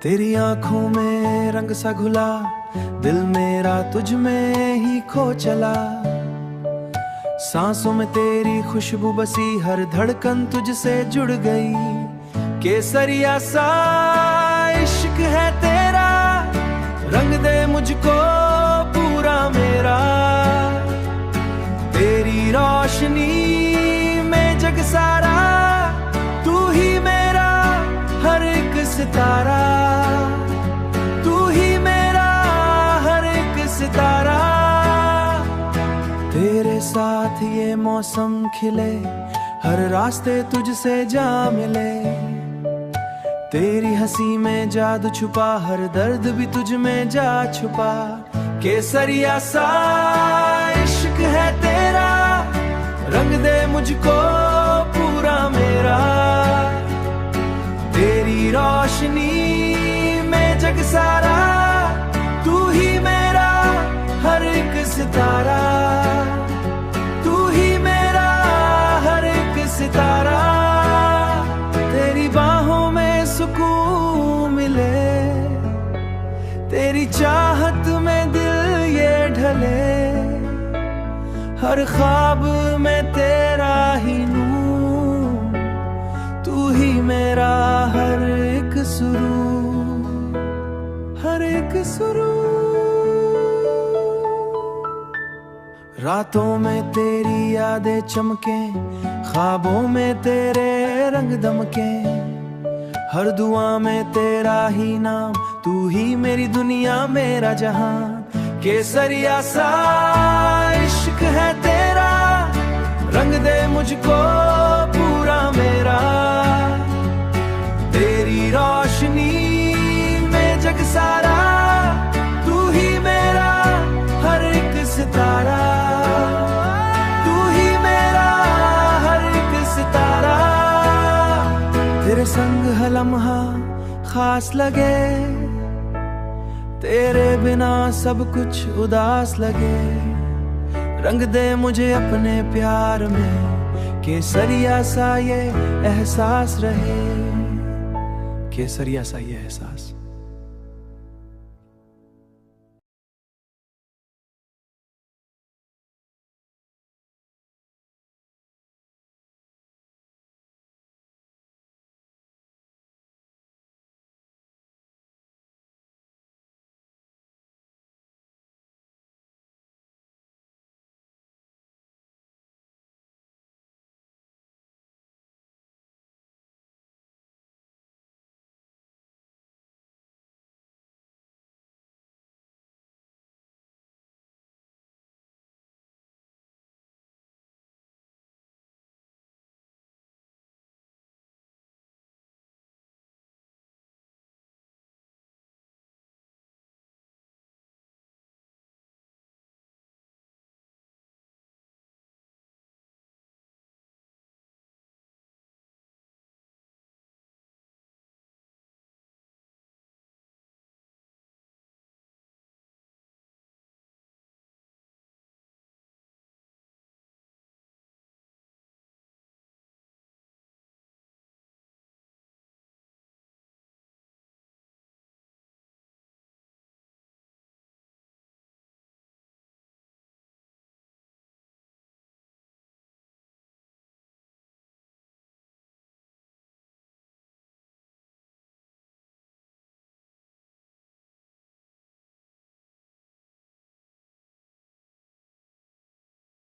तेरी आंखों में रंग सा घुला, दिल मेरा तुझ में ही खो चला। सांसों में तेरी खुशबू बसी, हर धड़कन तुझसे जुड़ गई। केसरिया सा इश्क है तेरा, रंग दे मुझको पूरा मेरा। तेरी रोशनी में जग सारा, तू ही मेरा हर एक सितारा। तू ही मेरा हर एक सितारा। तेरे साथ ये मौसम खिले, हर रास्ते तुझसे जा मिले। तेरी हंसी में जादू छुपा, हर दर्द भी तुझ में जा छुपा। केसरिया सा इश्क है तेरा, रंग दे मुझको पूरा मेरा। तेरी रोशनी में जग सारा, तू ही मेरा हर एक सितारा। तू ही मेरा हर एक सितारा। तेरी बाहों में सुकून मिले, तेरी चाहत में दिल ये ढले। हर ख्वाब में तेरा ही नूर, तू ही मेरा हर एक सुरूर, हर एक सुरूर। रातों में तेरी यादें चमके, ख्वाबों में तेरे रंग दमके। हर दुआ में तेरा ही नाम, तू ही मेरी दुनिया मेरा जहां। केसरिया सा इश्क है तेरा, रंग दे मुझको पूरा मेरा। तेरी रोशनी में जग सारा, तू ही मेरा हर एक सितारा। तू ही मेरा हर एक सितारा। तेरे संग हर लम्हा खास लगे, तेरे बिना सब कुछ उदास लगे। रंग दे मुझे अपने प्यार में, केसरिया सा ये एहसास रहे। केसरिया सा ये एहसास।